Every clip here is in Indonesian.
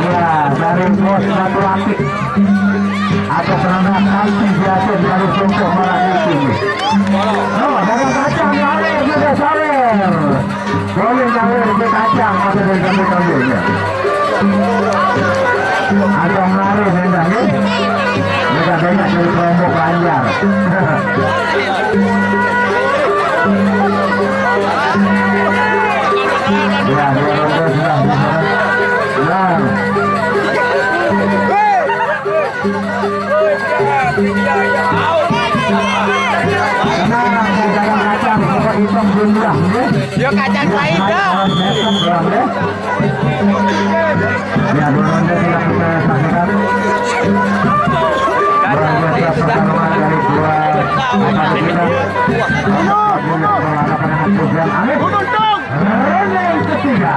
Ya, dari bos batu akik atau perangkat nanti biasa dari untuk merah ini. Oh, dagang kacang lari sudah sawer. Boleh sawer ke kacang atau dari kambing-kambingnya. Atau lari benda ya. Mereka banyak dari kelompok Banjar. Ya, hitam jumlah Yo kacang lain dah. Ya, dua ronde tidak kita saksikan. Pertarungan dari dua ronde yang ketiga.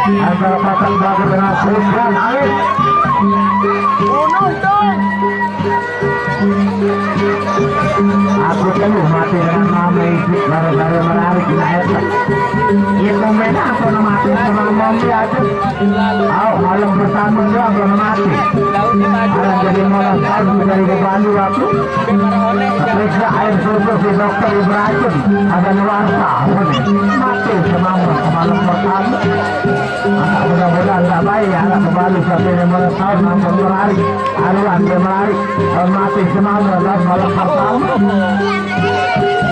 Antara pasang bagus dengan Sultan Alif. Aku teluh mati dengan mama itu baru-baru menarik naik. Itu beda aku mati sama mami aja. Malam bersama juga aku mati. Ada jadi malam tahun dari Bandung aku. Periksa air surplus di dokter beracun. Ada nuansa. Mati sama malam pertama. Mudah-mudahan tak baik anak kembali sampai 15 tahun mampu menarik. Aruan dia menarik. Mati semua dalam malam pertama.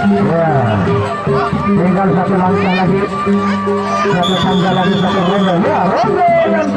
Ya, tinggal satu langkah lagi, satu tangga lagi, satu ronde. Ya, ronde yang